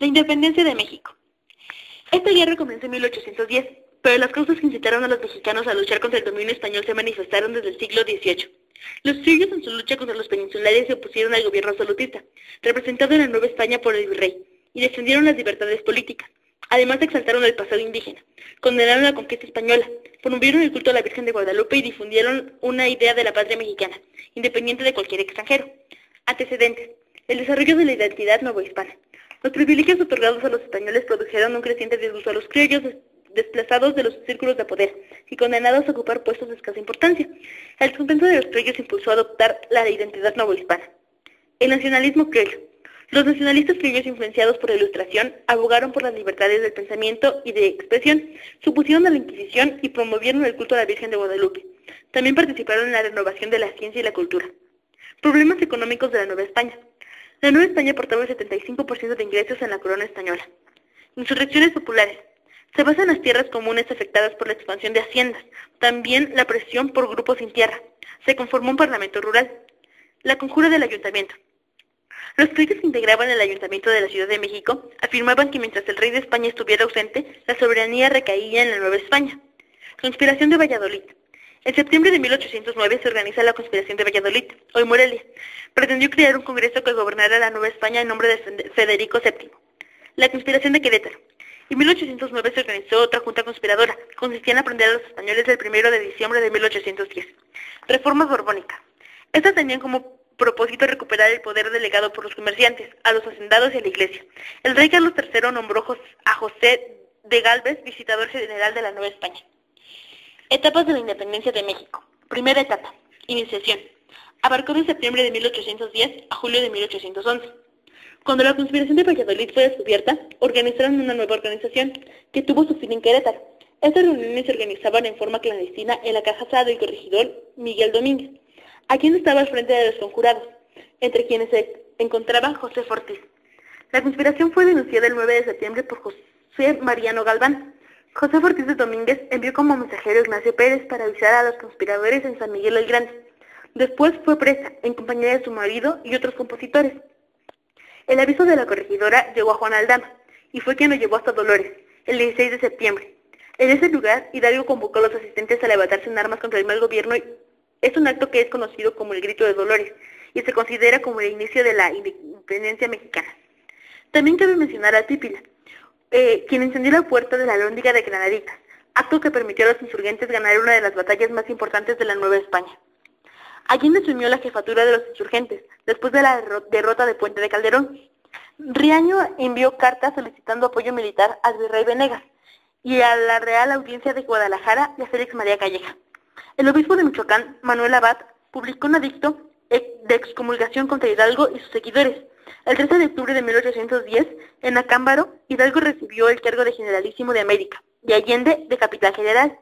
La independencia de México. Esta guerra comenzó en 1810, pero las causas que incitaron a los mexicanos a luchar contra el dominio español se manifestaron desde el siglo XVIII. Los criollos en su lucha contra los peninsulares se opusieron al gobierno absolutista, representado en la Nueva España por el virrey, y defendieron las libertades políticas. Además exaltaron el pasado indígena, condenaron la conquista española, promovieron el culto a la Virgen de Guadalupe y difundieron una idea de la patria mexicana, independiente de cualquier extranjero. Antecedentes: el desarrollo de la identidad novohispana. Los privilegios otorgados a los españoles produjeron un creciente disgusto a los criollos desplazados de los círculos de poder y condenados a ocupar puestos de escasa importancia. El descontento de los criollos impulsó a adoptar la identidad novohispana. El nacionalismo criollo. Los nacionalistas criollos, influenciados por la Ilustración, abogaron por las libertades del pensamiento y de expresión, se opusieron a la Inquisición y promovieron el culto a la Virgen de Guadalupe. También participaron en la renovación de la ciencia y la cultura. Problemas económicos de la Nueva España. La Nueva España aportaba el 75% de ingresos en la corona española. Insurrecciones populares. Se basa en las tierras comunes afectadas por la expansión de haciendas, también la presión por grupos sin tierra. Se conformó un parlamento rural. La conjura del ayuntamiento. Los criollos que integraban el ayuntamiento de la Ciudad de México afirmaban que mientras el rey de España estuviera ausente, la soberanía recaía en la Nueva España. Conspiración de Valladolid. En septiembre de 1809 se organiza la Conspiración de Valladolid, hoy Morelia. Pretendió crear un congreso que gobernara la Nueva España en nombre de Federico VII. La Conspiración de Querétaro. En 1809 se organizó otra junta conspiradora. Consistía en aprender a los españoles el 1 de diciembre de 1810. Reformas borbónicas. Estas tenían como propósito recuperar el poder delegado por los comerciantes, a los hacendados y a la iglesia. El rey Carlos III nombró a José de Gálvez visitador general de la Nueva España. Etapas de la independencia de México. Primera etapa. Iniciación. Abarcó de septiembre de 1810 a julio de 1811. Cuando la conspiración de Valladolid fue descubierta, organizaron una nueva organización que tuvo su fin en Querétaro. Estas reuniones se organizaban en forma clandestina en la casa del corregidor Miguel Domínguez, a quien estaba al frente de los conjurados, entre quienes se encontraba José Fortis. La conspiración fue denunciada el 9 de septiembre por José Mariano Galván. José Fortis de Domínguez envió como mensajero a Ignacio Pérez para avisar a los conspiradores en San Miguel el Grande. Después fue presa, en compañía de su marido y otros compositores. El aviso de la corregidora llegó a Juan Aldama, y fue quien lo llevó hasta Dolores, el 16 de septiembre. En ese lugar, Hidalgo convocó a los asistentes a levantarse en armas contra el mal gobierno. Es un acto que es conocido como el Grito de Dolores, y se considera como el inicio de la independencia mexicana. También cabe mencionar a Pípila, quien encendió la puerta de la Alhóndiga de Granaditas, acto que permitió a los insurgentes ganar una de las batallas más importantes de la Nueva España. Allende asumió la jefatura de los insurgentes, después de la derrota de Puente de Calderón. Riaño envió cartas solicitando apoyo militar al virrey Venegas y a la Real Audiencia de Guadalajara y a Félix María Calleja. El obispo de Michoacán, Manuel Abad, publicó un edicto de excomulgación contra Hidalgo y sus seguidores. El 13 de octubre de 1810, en Acámbaro, Hidalgo recibió el cargo de Generalísimo de América y Allende de Capitán General.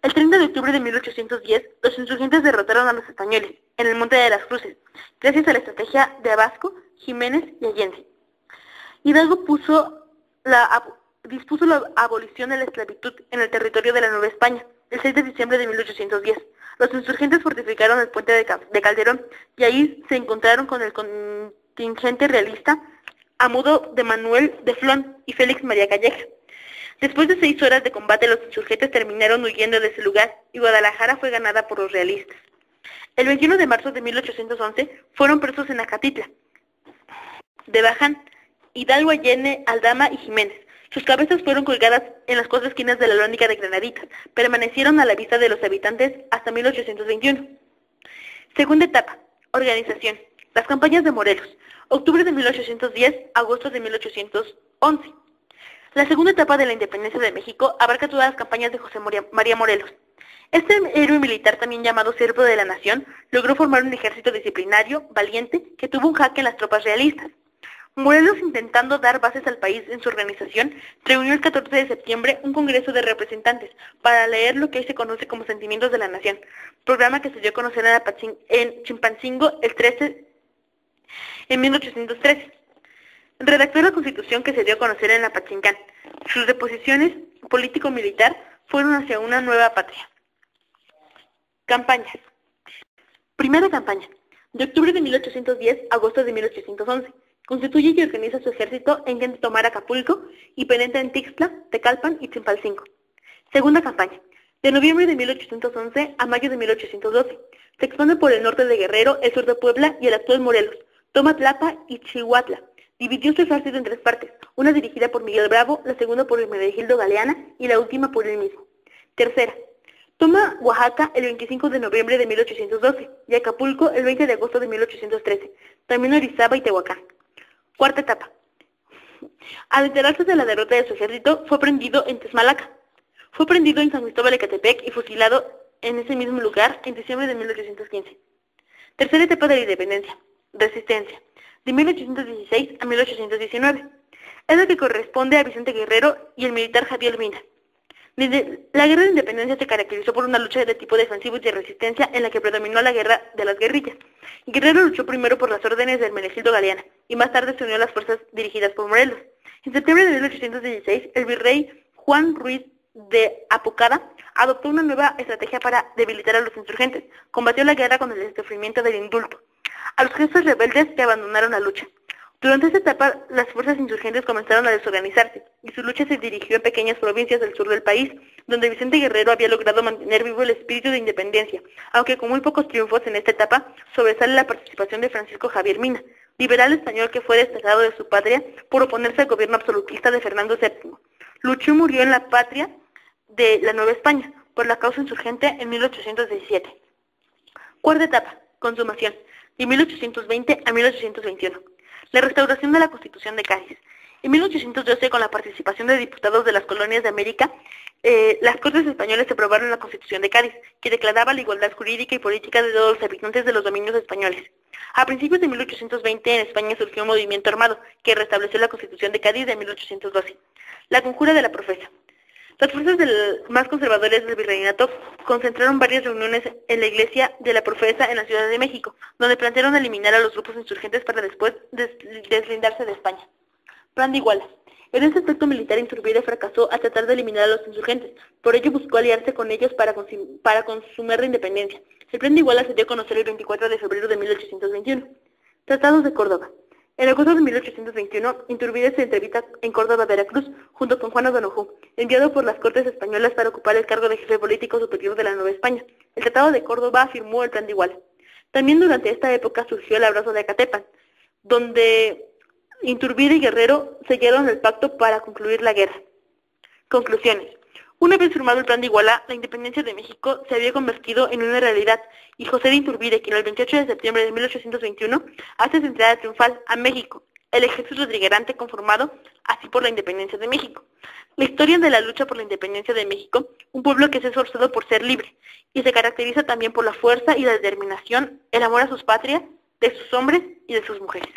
El 30 de octubre de 1810, los insurgentes derrotaron a los españoles en el Monte de las Cruces, gracias a la estrategia de Abasco, Jiménez y Allende. Hidalgo dispuso la abolición de la esclavitud en el territorio de la Nueva España, el 6 de diciembre de 1810. Los insurgentes fortificaron el puente de Calderón y ahí se encontraron con el contingente realista Amudo de Manuel de Flón y Félix María Calleja. Después de 6 horas de combate, los insurgentes terminaron huyendo de ese lugar y Guadalajara fue ganada por los realistas. El 21 de marzo de 1811 fueron presos en Acatitla de Baján Hidalgo, Allende, Aldama y Jiménez. Sus cabezas fueron colgadas en las 4 esquinas de la Alhóndiga de Granaditas. Permanecieron a la vista de los habitantes hasta 1821. Segunda etapa. Organización. Las campañas de Morelos. Octubre de 1810, agosto de 1811. La segunda etapa de la independencia de México abarca todas las campañas de José María Morelos. Este héroe militar, también llamado siervo de la nación, logró formar un ejército disciplinario, valiente, que tuvo un jaque en las tropas realistas. Morelos, intentando dar bases al país en su organización, reunió el 14 de septiembre un congreso de representantes para leer lo que hoy se conoce como Sentimientos de la Nación, programa que se dio a conocer en Chilpancingo en 1813. Redactó la Constitución que se dio a conocer en Apatzingán. Sus deposiciones político-militar fueron hacia una nueva patria. Campañas. Primera campaña. De octubre de 1810 a agosto de 1811. Constituye y organiza su ejército e intenta tomar Acapulco y penetra en Tixla, Tecalpan y Chimpalcingo. Segunda campaña. De noviembre de 1811 a mayo de 1812. Se expande por el norte de Guerrero, el sur de Puebla y el actual Morelos. Toma Tlapa y Chihuatla. Dividió su ejército en 3 partes, una dirigida por Miguel Bravo, la segunda por Hermenegildo Galeana y la última por él mismo. Tercera. Toma Oaxaca el 25 de noviembre de 1812 y Acapulco el 20 de agosto de 1813. También Orizaba y Tehuacán. Cuarta etapa. Al enterarse de la derrota de su ejército, fue prendido en Texmalaca. Fue prendido en San Cristóbal de Ecatepec y fusilado en ese mismo lugar en diciembre de 1815. Tercera etapa de la independencia. Resistencia. De 1816 a 1819. Es la que corresponde a Vicente Guerrero y el militar Javier Mina. La guerra de independencia se caracterizó por una lucha de tipo defensivo y de resistencia en la que predominó la guerra de las guerrillas. Guerrero luchó primero por las órdenes de Hermenegildo Galeana y más tarde se unió a las fuerzas dirigidas por Morelos. En septiembre de 1816, el virrey Juan Ruiz de Apocara adoptó una nueva estrategia para debilitar a los insurgentes. Combatió la guerra con el sufrimiento del indulto a los jefes rebeldes que abandonaron la lucha. Durante esta etapa, las fuerzas insurgentes comenzaron a desorganizarse y su lucha se dirigió en pequeñas provincias del sur del país, donde Vicente Guerrero había logrado mantener vivo el espíritu de independencia, aunque con muy pocos triunfos en esta etapa sobresale la participación de Francisco Javier Mina, liberal español que fue desterrado de su patria por oponerse al gobierno absolutista de Fernando VII. Luchó y murió en la patria de la Nueva España por la causa insurgente en 1817. Cuarta etapa, consumación, de 1820 a 1821. La restauración de la Constitución de Cádiz. En 1812, con la participación de diputados de las colonias de América, las Cortes españolas aprobaron la Constitución de Cádiz, que declaraba la igualdad jurídica y política de todos los habitantes de los dominios españoles. A principios de 1820 en España surgió un movimiento armado que restableció la Constitución de Cádiz de 1812. La Conjura de la Profesa. Las fuerzas más conservadoras del virreinato concentraron varias reuniones en la iglesia de la Profesa en la Ciudad de México, donde plantearon eliminar a los grupos insurgentes para después deslindarse de España. Plan de Iguala. En este aspecto militar, Iturbide fracasó al tratar de eliminar a los insurgentes, por ello buscó aliarse con ellos para consumar la independencia. El Plan de Iguala se dio a conocer el 24 de febrero de 1821. Tratados de Córdoba. En agosto de 1821, Iturbide se entrevista en Córdoba, Veracruz, junto con Juan O'Donoghue, enviado por las Cortes españolas para ocupar el cargo de jefe político superior de la Nueva España. El Tratado de Córdoba firmó el Plan de Iguala. También durante esta época surgió el Abrazo de Acatepan, donde Iturbide y Guerrero sellaron el pacto para concluir la guerra. Conclusiones. Una vez firmado el Plan de Iguala, la independencia de México se había convertido en una realidad, y José de Iturbide, quien el 28 de septiembre de 1821 hace su entrada triunfal a México, el ejército trigarante conformado así por la independencia de México. La historia de la lucha por la independencia de México, un pueblo que se ha esforzado por ser libre, y se caracteriza también por la fuerza y la determinación, el amor a sus patrias, de sus hombres y de sus mujeres.